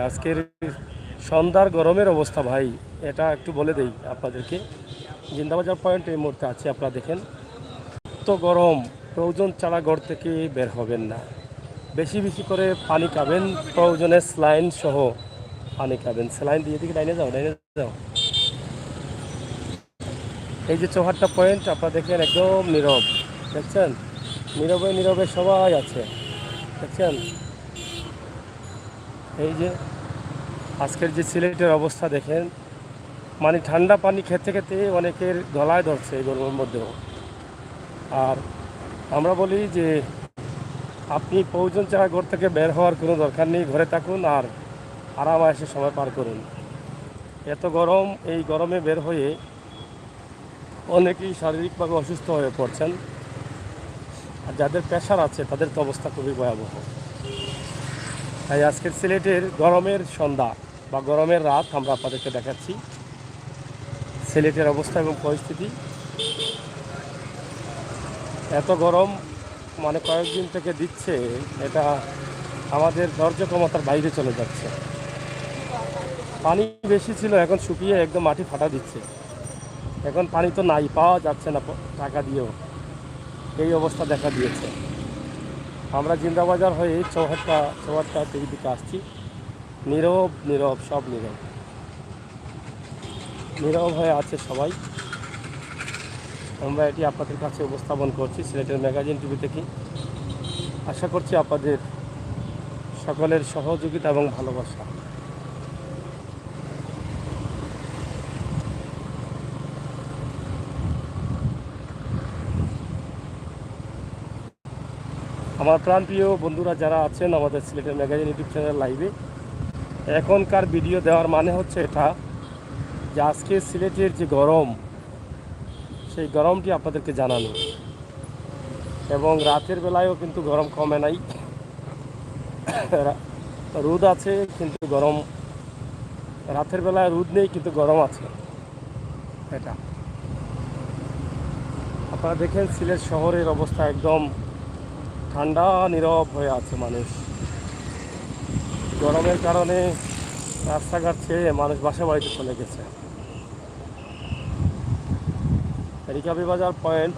আজকের সন্ধ্যার গরমের অবস্থা ভাই, এটা একটু বলে দেই আপনাদেরকে। জিন্দাবাজার পয়েন্ট এই মুহূর্তে আছে, আপনারা দেখেন তো গরম, প্রয়োজন ছাড়া ঘর থেকে বের হবেন না। বেশি বেশি করে পানি খাবেন, প্রয়োজনে স্যালাইন সহ পানি খাবেন। স্যালাইন দিয়ে দিকে ডাইনে যাও, ডাইনে যাও। এই যে চৌহাট্টা পয়েন্ট আপনারা দেখেন, একদম নীরব, দেখছেন? নীরবে নীরবে সবাই আছে, দেখছেন? এই যে আজকের যে সিলেটের অবস্থা দেখেন, মানে ঠান্ডা পানি খেতে খেতে অনেকের গলায় ধরছে এই গরমের মধ্যেও। আর আমরা বলি যে আপনি প্রয়োজন ছাড়া ঘর থেকে বের হওয়ার কোনো দরকার নেই, ঘরে থাকুন আর আরামায়েশে সময় পার করুন। এত গরম, এই গরমে বের হয়ে অনেকেই শারীরিকভাবে অসুস্থ হয়ে পড়ছেন। আর যাদের প্রেশার আছে তাদের তো অবস্থা খুবই ভয়াবহ। তাই আজকের সিলেটের গরমের সন্ধ্যা বা গরমের রাত আমরা আপনাদেরকে দেখাচ্ছি সিলেটের অবস্থা এবং পরিস্থিতি। এত গরম মানে কয়েকদিন থেকে দিচ্ছে, এটা আমাদের ধৈর্য ক্ষমতার বাইরে চলে যাচ্ছে। পানি বেশি ছিল, এখন শুকিয়ে একদম মাটি ফাটা দিচ্ছে। এখন পানি তো নাই, পাওয়া যাচ্ছে না টাকা দিয়েও, এই অবস্থা দেখা দিয়েছে। আমরা জিন্দাবাজার হয়ে চৌহাট্টা এই দিকে আসছি। নীরব নীরব, সব নীরব, নীরব হয়ে আছে সবাই। আমরা এটি আপনাদের কাছে উপস্থাপন করছি সিলেটের ম্যাগাজিন টিভি থেকে। আশা করছি আপনাদের সকলের সহযোগিতা এবং ভালোবাসা। আমার প্রাণপ্রিয় বন্ধুরা যারা আছেন আমাদের সিলেটের ম্যাগাজিন ইউটিউব চ্যানেল লাইভে, এখনকার ভিডিও দেওয়ার মানে হচ্ছে এটা যে আজকে সিলেটের যে গরম, সেই গরমটি আপনাদেরকে জানানো। এবং রাতের বেলায়ও কিন্তু গরম কমে নাই, রোদ আছে কিন্তু গরম, রাতের বেলায় রোদ নেই কিন্তু গরম আছে। এটা আপনারা দেখেন সিলেট শহরের অবস্থা একদম ঠান্ডা, নীরব হয়ে আছে মানুষ। গরমের কারণে রাস্তাঘাট ছেড়ে মানুষ বাসা বাড়িতে চলে গেছে। রিকাবি বাজার পয়েন্ট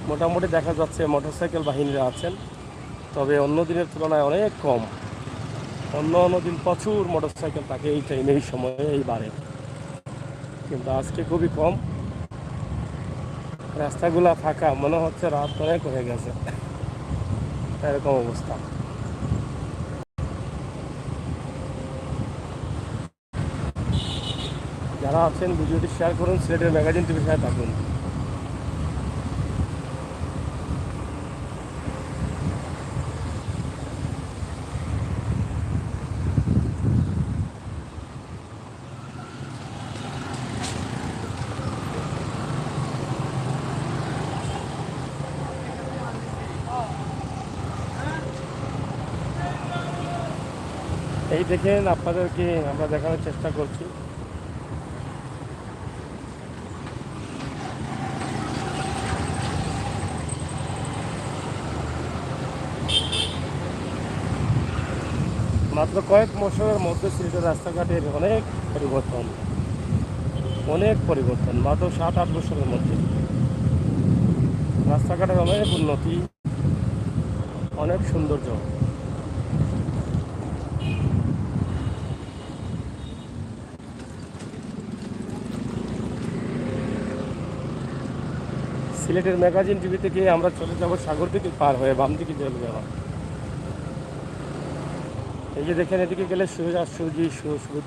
মোটামুটি দেখা যাচ্ছে মোটরসাইকেল বাহিনীরা আছেন, তবে অন্য দিনের তুলনায় অনেক কম। অন্য দিন প্রচুর মোটরসাইকেল থাকে এই টাইমে, এই সময়ে, এই বারে, কিন্তু আজকে খুবই কম। রাস্তাগুলা ফাঁকা, মনে হচ্ছে রাত অনেক হয়ে গেছে, এরকম অবস্থা। যারা আছেন ভিডিওটি শেয়ার করুন, সিলেটের ম্যাগাজিন টিভির সাথে থাকুন। এই দেখেন আপনাদেরকে আমরা দেখানোর চেষ্টা করছি মাত্র কয়েক বছরের মধ্যে সিলেটের রাস্তাঘাটের অনেক পরিবর্তন, মাত্র 7-8 বছরের মধ্যে রাস্তাঘাটের অনেক উন্নতি, অনেক সৌন্দর্য। সিলেটের ম্যাগাজিন টিভি থেকে আমরা চলে যাব সাগর দিকে পার হয়ে বাম দিকে চলে যাওয়া। এই যে দেখেন, এদিকে গেলে সুরুজ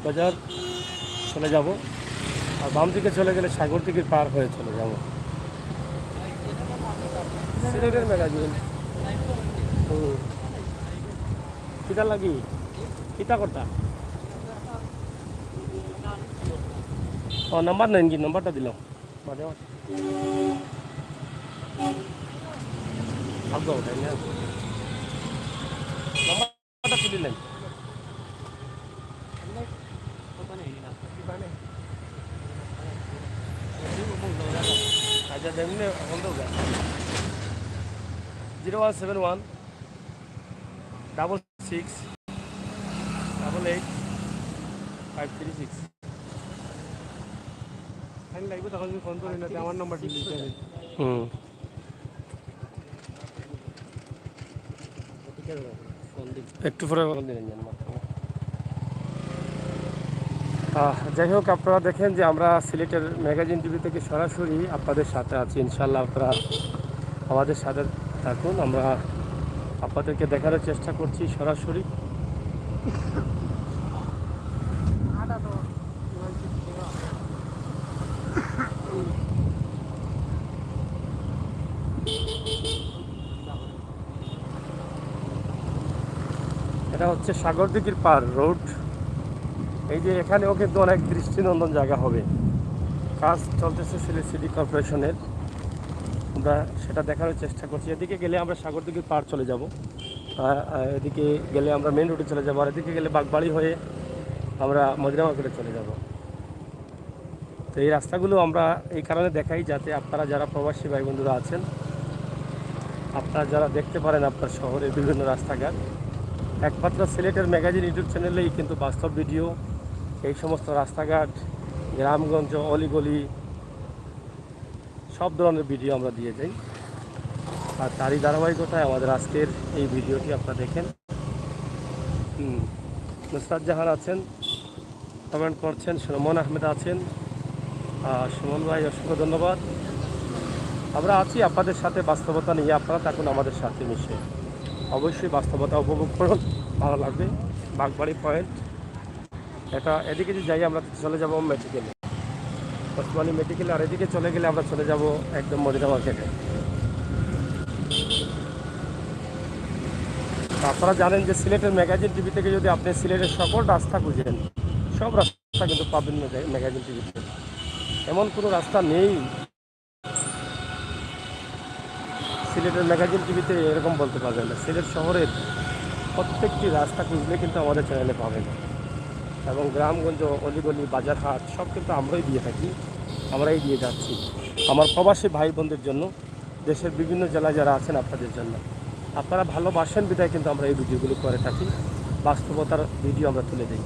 বাজার চলে যাব, আর বাম দিকে চলে গেলে সাগর দিকে পার হয়ে চলে যাব। সিলেটের ম্যাগাজিন কিতা লাগি, কিতা করতা? ও নাম্বার নেন, কি নাম্বারটা দিলাম বাদে ভাগ্য ওটাই না, নাম্বারটা তুলিলেন। আচ্ছা দেখুন, 0171 66 888-536 ফাইন লাগবে তখন যদি ফোন করি না আমার নাম্বার ডিলিট করে দিন। একটু পরে ফোন দিলেন। যাই হোক, আপনারা দেখেন যে আমরা সিলেটের ম্যাগাজিন টিভি থেকে সরাসরি আপনাদের সাথে আছি। ইনশাল্লাহ আপনারা আমাদের সাথে থাকুন, আমরা আপনাদেরকে দেখানোর চেষ্টা করছি সরাসরি। এটা হচ্ছে সাগরদিঘির পার রোড। এই যে এখানেও কিন্তু অনেক দৃষ্টিনন্দন জায়গা হবে, কাজ চলতেছে সিলেট সিটি কর্পোরেশনের, আমরা সেটা দেখানোর চেষ্টা করছি। এদিকে গেলে আমরা সাগরদিঘির পার চলে যাব, এদিকে গেলে আমরা মেন রোডে চলে যাব, আর এদিকে গেলে বাগবাড়ি হয়ে আমরা মদিনা মার্কেটে চলে যাব। তো এই রাস্তাগুলো আমরা এই কারণে দেখাই যাতে আপনারা যারা প্রবাসী ভাই বন্ধুরা আছেন, আপনারা যারা দেখতে পারেন আপনার শহরের বিভিন্ন রাস্তাঘাট, একমাত্র সিলেটের ম্যাগাজিন ইউটিউব চ্যানেলেই কিন্তু বাস্তব ভিডিও এই সমস্ত রাস্তাঘাট, গ্রামগঞ্জ, অলিগলি সব ধরনের ভিডিও আমরা দিয়ে যাই। আর তারই ধারাবাহিকতায় আমাদের আজকের এই ভিডিওটি আপনারা দেখেন। নুসরাত জাহান আছেন, কমেন্ট করছেন, সুমন আহমেদ আছেন। সুমন ভাই অসংখ্য ধন্যবাদ। আমরা আছি আপনাদের সাথে, বাস্তবতা নিয়ে আপনারা থাকুন আমাদের সাথে মিশে। অবশ্যই বাস্তবতা উপভোগ করুন, ভালো লাগবে। বাগবাড়ি পয়েন্ট এটা, এদিকে যদি যাই আমরা চলে যাব মেডিকেলে, ওসমানী মেডিকেলে, আর এদিকে চলে গেলে আমরা চলে যাব একদম মদিনা মার্কেটে। আপনারা জানেন যে সিলেটের ম্যাগাজিন টিভি থেকে যদি আপনি সিলেটের সকল রাস্তা খুঁজেন, সব রাস্তা কিন্তু পাবেন ম্যাগাজিন টিভিতে। এমন কোনো রাস্তা নেই সিলেটের ম্যাগাজিন টিভিতে এরকম বলতে পারবেন না। সিলেট শহরের প্রত্যেকটি রাস্তা খুঁজলে কিন্তু আমাদের চ্যানেলে পাবেন, এবং গ্রামগঞ্জ, অলিগলি, বাজারহাট সব কিন্তু আমরাই দিয়ে থাকি, আমরাই দিয়ে যাচ্ছি আমার প্রবাসী ভাই বোনদের জন্য, দেশের বিভিন্ন জেলায় যারা আছেন আপনাদের জন্য। আপনারা ভালোবাসেন বিধায় কিন্তু আমরা এই ভিডিওগুলো করে থাকি, বাস্তবতার ভিডিও আমরা তুলে দিই।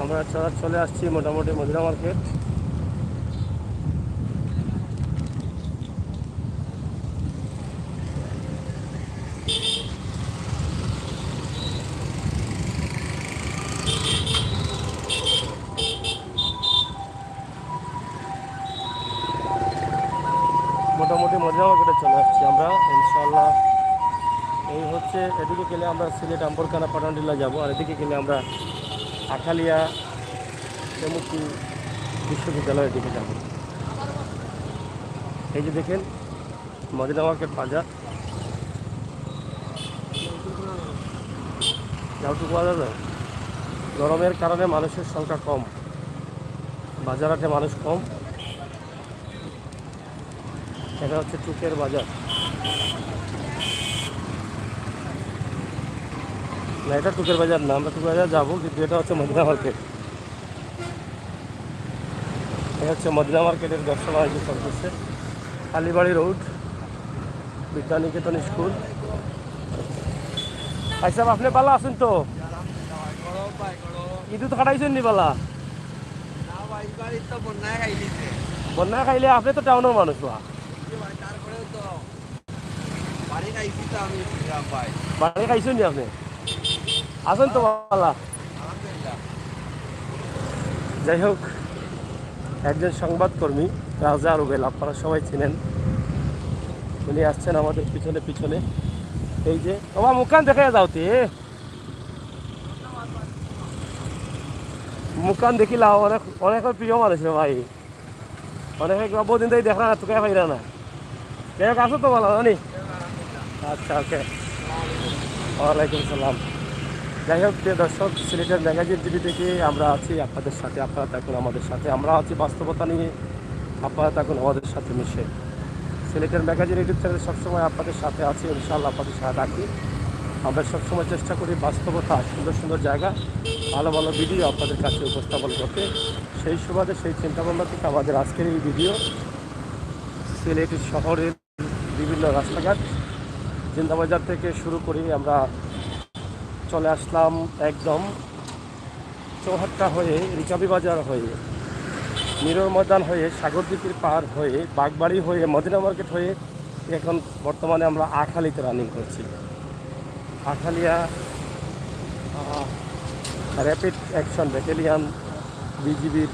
আমরা চলে আসছি মোটামুটি মদিনা মার্কেট। মোটামুটি মদিনা মার্কেটে চলে আসছি আমরা ইনশাআল্লাহ। এই হচ্ছে, এদিকে গেলে আমরা সিলেট আম্বরখানা পাটানডিলা যাব, আর এদিকে গেলে আমরা আখালিয়া মুক্তি বিশ্ববিদ্যালয়ের দিকে যাব। এই যে দেখেন মদিনা মার্কেট বাজার, যাওটুকু পাওয়া যায়। গরমের কারণে মানুষের সংখ্যা কম, বাজারহাটে মানুষ কম। এটা হচ্ছে টুকের বাজার, না এটা টুকের বাজার না, আমরা টুকের বাজার যাবো, কিন্তু এটা হচ্ছে মদিনা মার্কেট। এটা হচ্ছে মদিনা মার্কেটের ব্যবসা বাণিজ্য চলতেছে। কালীবাড়ি রোড, বিদ্যানিকেতন স্কুল। ভাই সাহেব আপনি পালা আছেন তো? ইদুত কাটাইছেন নি পালা? বন্যা খাইলে আপনি তো টাউনের মানুষ, বাড়ি খাইছেন নি আপনি? আছেন তো পালা? যাই হোক, একজন সংবাদকর্মী রাজা রুবেল, আপনারা সবাই চিনেন, উনি আসছেন আমাদের পিছনে পিছনে। এই যে বাবা মুখান দেখে যাওতে, মুখান দেখিলা অনেক অনেক প্রিয় মানুষ ভাই, অনেকে বহুদিন থেকে দেখা না, তোকে পাইরা না। যাই হোক, আসো তো ভালো জানি। আচ্ছা, ওকে, ওয়ালাইকুম সালাম। যাই হোক প্রিয় দর্শক, সিলেটের ম্যাগাজিন টিভি থেকে আমরা আছি আপনাদের সাথে, আপনারা থাকুন আমাদের সাথে। আমরা আছি বাস্তবতা নিয়ে, আপনারা থাকুন আমাদের সাথে মিশে। সিলেটের ম্যাগাজিন ইউটিউব চ্যানেল সবসময় আপনাদের সাথে আছি, ইনশাআল্লাহ আপনাদের সাথে থাকি। আমরা সবসময় চেষ্টা করি বাস্তবতা, সুন্দর সুন্দর জায়গা, ভালো ভালো ভিডিও আপনাদের কাছে উপস্থাপন করতে। সেই সুবাদে সেই চিন্তাভাবনা থেকে আমাদের আজকের এই ভিডিও সিলেট শহরের বিভিন্ন রাস্তাঘাট, জিন্দাবাজার থেকে শুরু করি আমরা চলে আসলাম একদম চৌহাট্টা হয়ে, রিকাবি বাজার হয়ে, মিরর ময়দান হয়ে, সাগরদ্বীপের পার হয়ে, বাগবাড়ি হয়ে, মদিনা মার্কেট হয়ে এখন বর্তমানে আমরা আখালিতে রানিং করছি। আখালিয়া র্যাপিড অ্যাকশন ব্যাটালিয়ান বিজিবির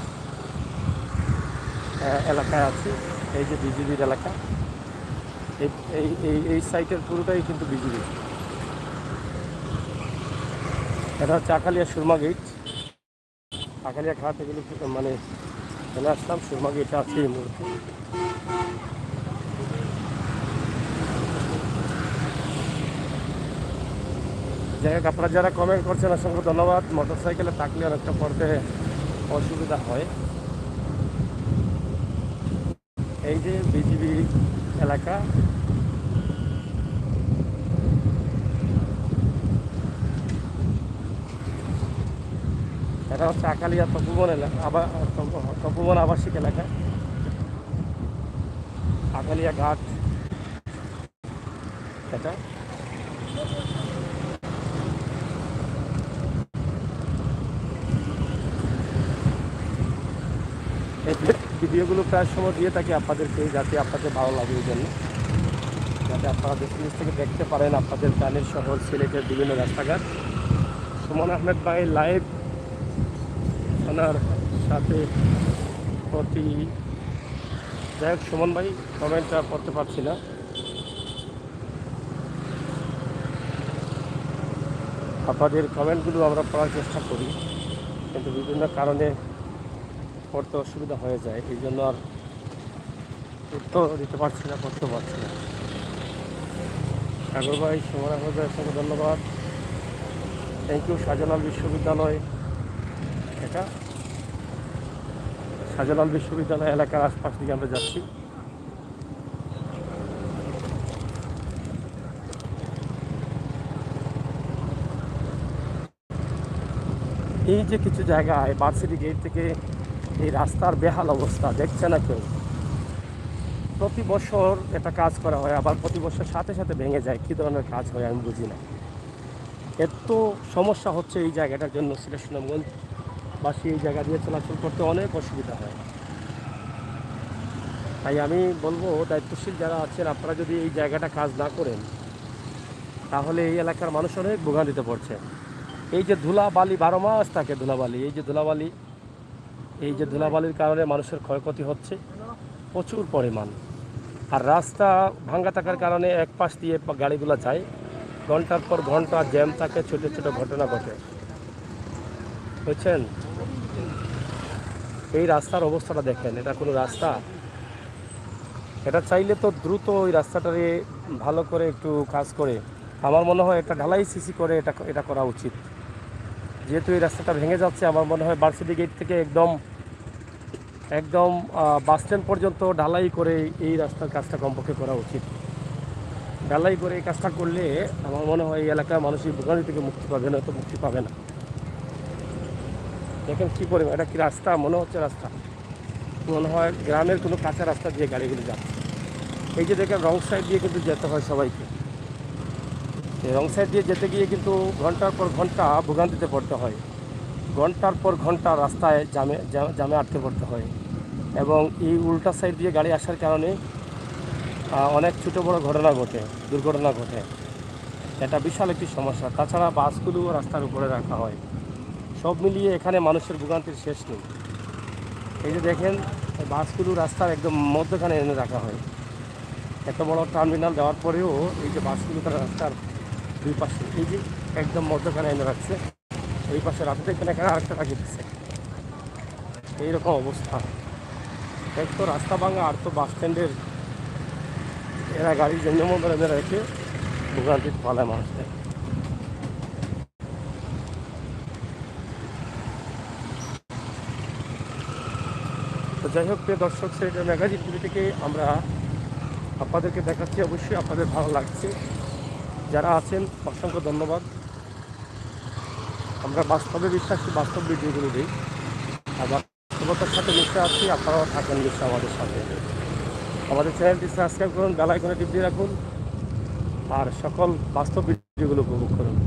এলাকায় আছি। এই যে বিজিবির এলাকা, এই এই এই সাইটের পুরোটাই কিন্তু বিজিবি। এটা হচ্ছে আখালিয়া সুরমা গেট। আখালিয়া ঘাট এগুলো মানে চলে আসলাম, সুরমা গেটে আছে এই মুহূর্তে। যাই হোক, আপনারা যারা কমেন্ট করছেন অসংখ্য ধন্যবাদ। মোটরসাইকেলে থাকলে অনেকটা পড়তে অসুবিধা হয়। এই যে বিজিবি এলাকা, এটা হচ্ছে আখালিয়া তপুবন এলাকা, তপুবন আবাসিক এলাকা, আখালিয়া ঘাট এটা। এই ভিডিওগুলো প্রায় সময় দিয়ে থাকি আপনাদেরকে, যাতে আপনাদের ভালো লাগে, এই জন্য যাতে আপনারা দেশ থেকে দেখতে পারেন আপনাদের প্রাণের শহর সিলেটের বিভিন্ন রাস্তাঘাট। সুমন আহমেদ ভাই লাইভ ওনার সাথে প্রতি, যাই হোক সুমন ভাই কমেন্টটা করতে পারছি না। আপনাদের কমেন্টগুলো আমরা পড়ার চেষ্টা করি, কিন্তু বিভিন্ন কারণে পড়তে অসুবিধা হয়ে যায়, এই জন্য আর উত্তর দিতে পারছি না, করতে পারছি না। সাগর ভাই, সুমন আহমেদ ভাই অসংখ্য ধন্যবাদ, থ্যাংক ইউ। শাহজালাল বিশ্ববিদ্যালয়, এটা শাহজালাল বিশ্ববিদ্যালয় এলাকার আশপাশ দিকে আমরা যাচ্ছি। এই যে কিছু জায়গায় ভার্সিটি গেট থেকে এই রাস্তার বেহাল অবস্থা দেখছে না কেউ। প্রতি বছর এটা কাজ করা হয়, আবার প্রতি বছর সাথে সাথে ভেঙে যায়। কী ধরনের কাজ হয় আমি বুঝি না। এত সমস্যা হচ্ছে এই জায়গাটার জন্য, সিলেট সুনামগঞ্জবাসী এই জায়গা দিয়ে চলাচল করতে অনেক অসুবিধা হয়। তাই আমি বলবো, দায়িত্বশীল যারা আছেন, আপনারা যদি এই জায়গাটা কাজ না করেন, তাহলে এই এলাকার মানুষ অনেক ভোগান্তিতে পড়ছে। এই যে ধুলাবালি 12 মাস থাকে, ধুলাবালি, এই যে ধুলাবালির কারণে মানুষের ক্ষয়ক্ষতি হচ্ছে প্রচুর পরিমাণ। আর রাস্তা ভাঙ্গা থাকার কারণে এক পাশ দিয়ে গাড়িগুলো যায়, ঘন্টার পর ঘন্টা জ্যাম থাকে, ছোটো ছোটো ঘটনা ঘটে, বুঝছেন। এই রাস্তার অবস্থাটা দেখেন, এটা কোনো রাস্তা? এটা চাইলে তো দ্রুত ওই রাস্তাটারে ভালো করে একটু কাজ করে, আমার মনে হয় এটা ঢালাই সিসি করে এটা করা উচিত। যেহেতু এই রাস্তাটা ভেঙে যাচ্ছে, আমার মনে হয় ভার্সিটি গেট থেকে একদম বাস স্ট্যান্ড পর্যন্ত ঢালাই করে এই রাস্তার কাজটা কমপক্ষে করা উচিত। ঢালাই করে এই কাজটা করলে আমার মনে হয় এই এলাকার মানুষের ভোগান্তি থেকে মুক্তি পাবে, না তো মুক্তি পাবে না। দেখেন কী পরিমাণ, এটা কি রাস্তা? মনে হচ্ছে রাস্তা, মনে হয় গ্রামের কোনো কাঁচা রাস্তা দিয়ে গাড়িগুলো যাচ্ছে। এই যে দেখেন, রং সাইড দিয়ে কিন্তু যেতে হয় সবাইকে। এই রং সাইড দিয়ে যেতে গিয়ে কিন্তু ঘন্টার পর ঘন্টা ভোগান্তিতে পড়তে হয়, ঘন্টার পর ঘন্টা রাস্তায় জামে আটকে পড়তে হয়। এবং এই উল্টা সাইড দিয়ে গাড়ি আসার কারণে অনেক ছোটো বড়ো দুর্ঘটনা ঘটে। এটা বিশাল একটি সমস্যা। তাছাড়া বাসগুলোও রাস্তার উপরে রাখা হয়। সব মিলিয়ে এখানে মানুষের ভোগান্তির শেষ নেই। এই যে দেখেন, বাসগুলো রাস্তার একদম মধ্যখানে এনে রাখা হয়। এত বড় টার্মিনাল দেওয়ার পরেও এই যে বাসগুলো তারা রাস্তার দুই পাশে, এই যে একদম মধ্যখানে এনে রাখছে। এই পাশে রাস্তা এখানে আরেকটা রাখিয়ে দিচ্ছে, এইরকম অবস্থা। এক তো রাস্তা ভাঙা, আর তো বাস স্ট্যান্ডের এরা গাড়ি জন্য মতো এনে রেখে ভোগান্তির পালায় মানুষদের। তো যাই হোক, প্রিয় দর্শক, সেটা ম্যাগাজিন টিভি থেকে আমরা আপনাদেরকে দেখাচ্ছি। অবশ্যই আপনাদের ভালো লাগছে। যারা আছেন অসংখ্য ধন্যবাদ। আমরা বাস্তবে বিশ্বাসী, বাস্তব ভিডিওগুলো দিই, আর বাস্তবতার সাথে মিশে আছি। আপনারাও থাকেন নিশ্চয় আমাদের সাথে। আমাদের চ্যানেলটি সাবস্ক্রাইব করুন, বেল আইকনে টিপ দিয়ে রাখুন, আর সকল বাস্তব ভিডিওগুলো উপভোগ করুন।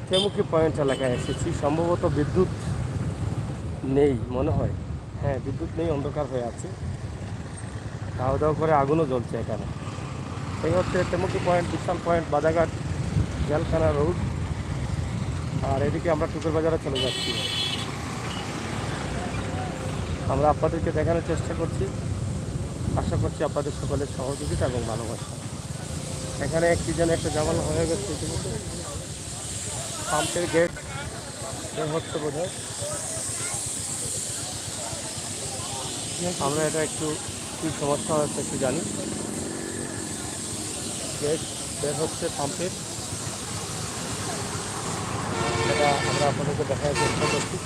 তেমুখী পয়েন্ট এলাকায় এসেছি। সম্ভবত বিদ্যুৎ নেই মনে হয়। হ্যাঁ, বিদ্যুৎ নেই, অন্ধকার হয়ে আছে। খাওয়া দাওয়া করে আগুনও জ্বলছে এখানে। এই হচ্ছে তেমুখী পয়েন্ট, বিশাল পয়েন্ট, বাজারঘাট, জেলখানা রোড। আর এদিকে আমরা টুকুর বাজারে চলে যাচ্ছি। আমরা আপনাদেরকে দেখানোর চেষ্টা করছি। আশা করছি আপনাদের সকলের সহযোগিতা এবং ভালোবাসা। এখানে একটি যেন একটা জামাল হয়ে গেছে ইতিমধ্যে। পাম্পের গেট হচ্ছে বোধ হয়। আমরা এটা একটু কী সমস্যা হচ্ছে একটু জানি। গেট বের হচ্ছে পাম্পের, এটা আমরা আপনাদেরকে দেখার চেষ্টা করছি।